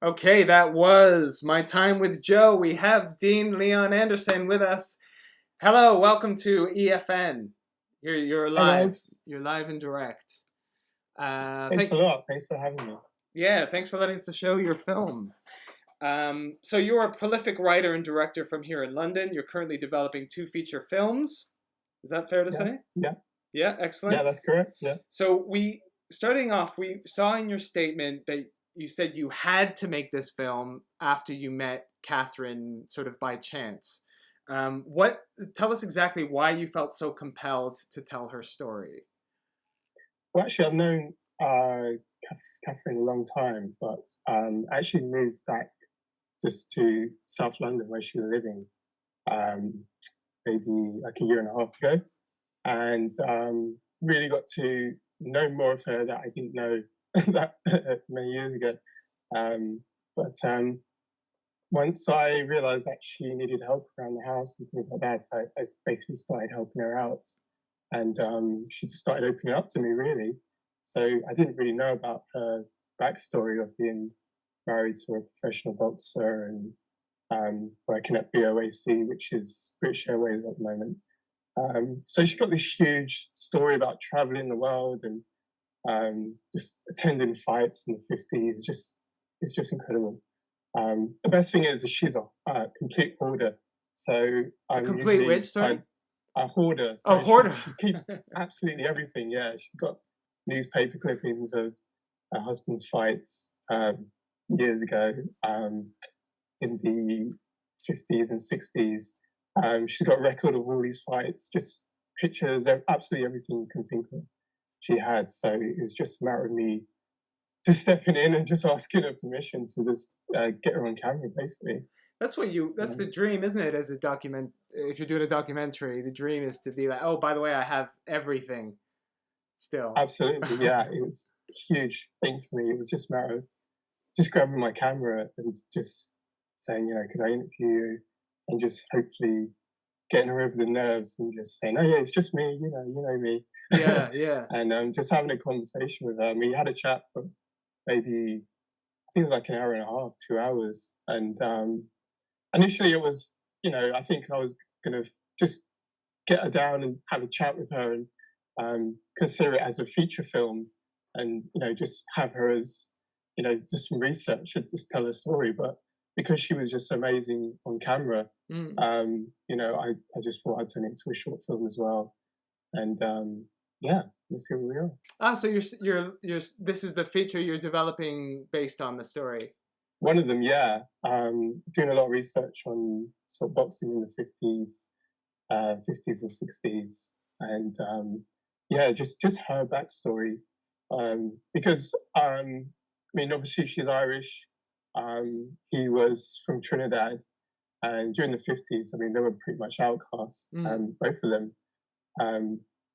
Okay, that was My Time with Joe. We have Dean Leon Anderson with us. Hello, welcome to EFN. You're Hi live. guys, You're live and direct. thanks a lot. Thanks for having me. Yeah, thanks for letting us to show your film. So you're a prolific writer and director from here in London. You're currently developing 2 feature films. Is that fair to Yeah, say? yeah, Yeah, yeah, excellent. that's correct. Yeah. So starting off, we saw in your statement that you said you had to make this film after you met Catherine sort of by chance. What Tell us exactly why you felt so compelled to tell her story. Well, actually, I've known Catherine a long time, but I actually moved back just to South London where she was living, um, maybe like a year and a half ago, and really got to know more of her that I didn't know that many years ago. Um, but once I realized that she needed help around the house and things like that, I basically started helping her out. And she just started opening up to me, really. So I didn't really know about her backstory of being married to a professional boxer and working at BOAC, which is British Airways at the moment. So she got this huge story about traveling the world and just attending fights in the 50s. It's just incredible. The best thing is she's a complete hoarder. So A I'm complete usually which, sorry? a hoarder. Oh, So hoarder. she keeps absolutely everything. Yeah, she's got newspaper clippings of her husband's fights years ago in the 50s and 60s. She's got a record of all these fights, just pictures of absolutely everything you can think of she had. So it was just a matter of me just stepping in and just asking her permission to just get her on camera, basically. That's the dream, isn't it? As a if you're doing a documentary, the dream is to be like, oh, by the way, I have everything still. Absolutely, yeah. It was a huge thing for me. It was just a matter of just grabbing my camera and just saying, could I interview you? And just hopefully getting her over the nerves and just saying, oh yeah, it's just me, you know me. Yeah, yeah. And just having a conversation with her. I mean, we had a chat for maybe, I think it was like an hour and a half, 2 hours. And initially it was, I think I was going to just get her down and have a chat with her and consider it as a feature film and, just have her as, just some research and just tell her story. But because she was just amazing on camera, I just thought I'd turn it into a short film as well. And yeah, let's see where we are. Ah, so you're this is the feature you're developing based on the story. One of them, yeah. Doing a lot of research on sort of boxing in the 50s and 60s, and yeah, just her backstory. Because I mean, obviously she's Irish. He was from Trinidad, and during the 50s, I mean, they were pretty much outcasts, both of them,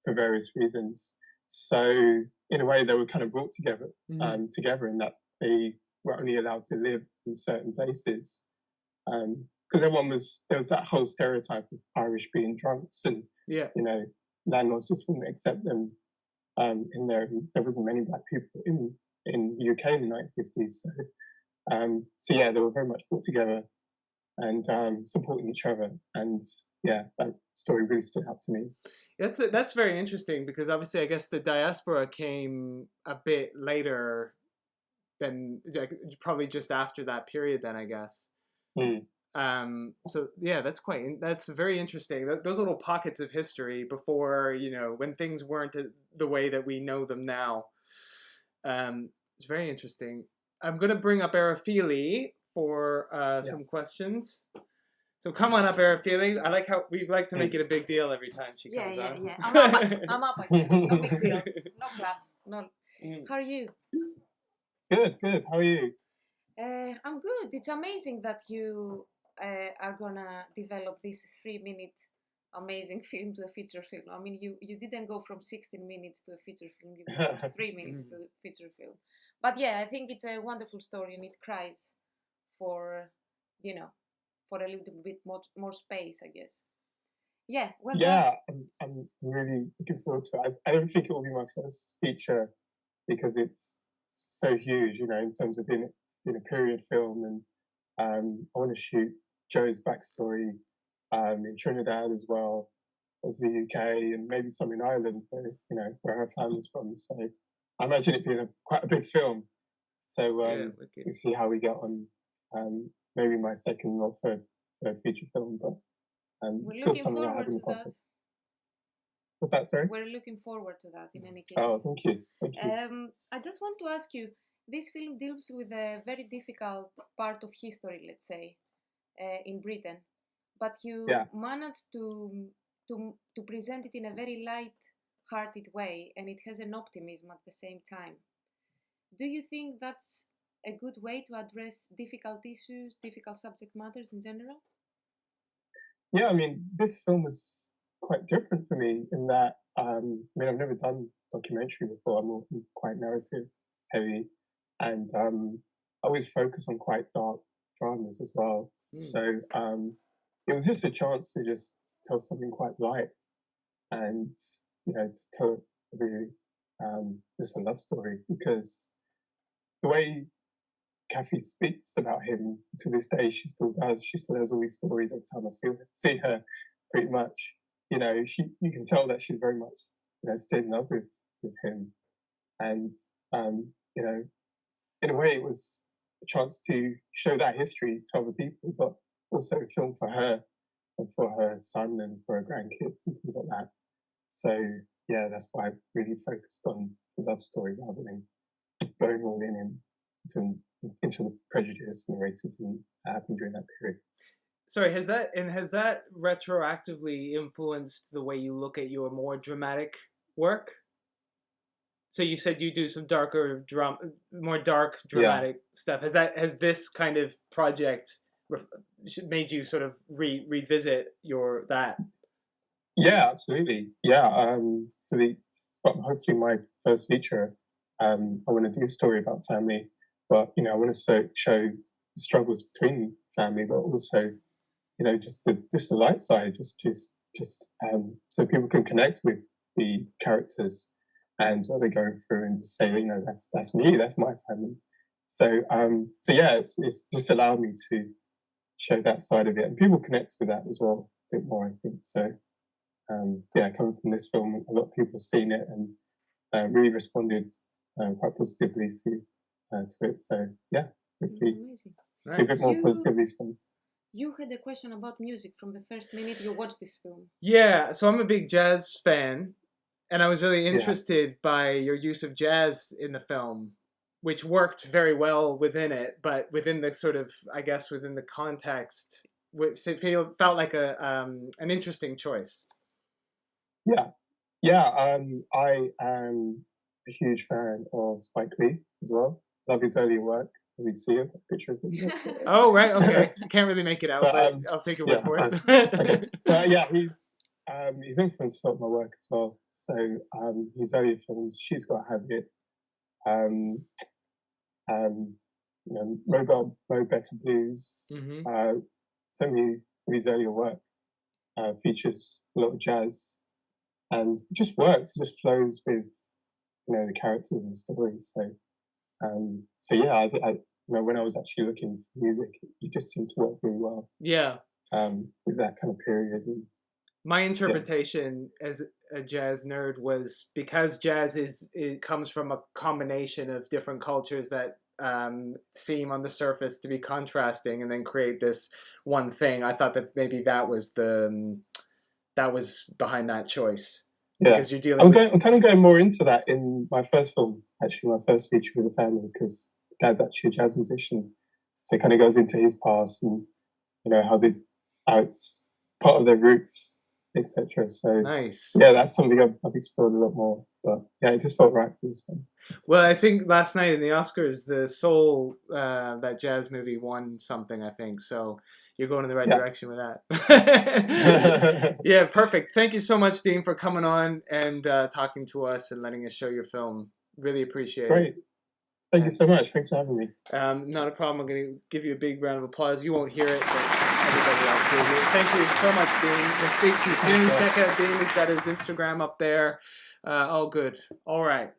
for various reasons. So in a way, they were kind of brought together, together in that they were only allowed to live in certain places. Because there was that whole stereotype of Irish being drunks, and landlords just wouldn't accept them in there. There wasn't many black people in the UK in the 1950s, so yeah, they were very much brought together and supporting each other. And yeah, that story really stood out to me. That's very interesting because obviously I guess the diaspora came a bit later than probably just after that period. Then I guess. So yeah, that's very interesting. Those little pockets of history before when things weren't the way that we know them now. It's very interesting. I'm gonna bring up Arafili for some questions. So come on up, Arafili. I like how we like to make it a big deal every time she comes on. Yeah. I'm up again. No big deal. No class. No. How are you? Good. How are you? I'm good. It's amazing that you are gonna develop this 3-minute amazing film to a feature film. I mean, you didn't go from 16 minutes to a feature film. You went from 3 minutes to a feature film. But yeah, I think it's a wonderful story and it cries for, for a little bit more space, I guess. Yeah, well yeah, I'm really looking forward to it. I don't think it will be my first feature because it's so huge, in terms of being doing a period film, and I want to shoot Joe's backstory in Trinidad as well as the UK, and maybe some in Ireland, where her family's from. So I imagine it being quite a big film. So we'll see how we get on. Maybe my second or third feature film, but we're still looking something I forward have in to the pocket. that. What's that, sorry? We're looking forward to that in any case. Oh, thank you. Thank you. I just want to ask you, this film deals with a very difficult part of history, let's say, in Britain, but you managed to present it in a very light-hearted way, and it has an optimism at the same time. Do you think that's a good way to address difficult issues, difficult subject matters in general? Yeah, I mean, this film was quite different for me in that, I've never done documentary before. I'm quite narrative heavy, and I always focus on quite dark dramas as well. So it was just a chance to just tell something quite light, and just tell really just a love story, because the way Kathy speaks about him to this day, she still does. She still has all these stories every time I see her, pretty much. You can tell that she's very much, still in love with him. And, in a way, it was a chance to show that history to other people, but also a film for her and for her son and for her grandkids and things like that. So, yeah, that's why I really focused on the love story rather than going all into the prejudice and the racism that happened during that period. Sorry, has that retroactively influenced the way you look at your more dramatic work? So you said you do some more dark dramatic stuff. Has this kind of project made you sort of revisit that? Yeah, absolutely. Yeah, hopefully my first feature, I want to do a story about family, but I want to show the struggles between family, but also just the light side, just so people can connect with the characters and what they're going through, and just say, that's me, that's my family. So yeah, it's just allowed me to show that side of it, and people connect with that as well a bit more, I think. So coming from this film, a lot of people have seen it and really responded quite positively to it. So yeah, hopefully a bit more positive response. You had a question about music from the first minute you watched this film. Yeah, so I'm a big jazz fan, and I was really interested by your use of jazz in the film, which worked very well within it, but within the sort of, I guess, within the context, it felt like an interesting choice. I am a huge fan of Spike Lee as well. Love his earlier work. As you see a picture of him. Oh, right, okay. I can't really make it out, but I'll take your word for it. Okay. But yeah, he's influenced a lot of my work as well. So his earlier films, She's Got a Habit, Mo Better Blues, so many of his earlier work features a lot of jazz, and it just works. It just flows with the characters and the stories. So yeah, I when I was actually looking for music, it just seemed to work really well. Yeah. With that kind of period. My interpretation as a jazz nerd was, because jazz it comes from a combination of different cultures that seem on the surface to be contrasting and then create this one thing. I thought that maybe that was behind that choice. Yeah, because you're dealing. I'm kind of going more into that in my first film, actually, my first feature with the family, because Dad's actually a jazz musician, so it kind of goes into his past and how it's part of their roots, etc. So nice. Yeah, that's something I've explored a lot more. But yeah, it just felt right for this one. Well, I think last night in the Oscars, the Soul, that jazz movie, won something, I think. So you're going in the right direction with that. Yeah, perfect. Thank you so much, Dean, for coming on and talking to us and letting us show your film. Really appreciate it. Great. Thank you so much. Thanks for having me. Not a problem. I'm going to give you a big round of applause. You won't hear it, but everybody else will hear it. Thank you so much, Dean. We'll speak to you soon. Check out Dean. He's got his Instagram up there. All good. All right.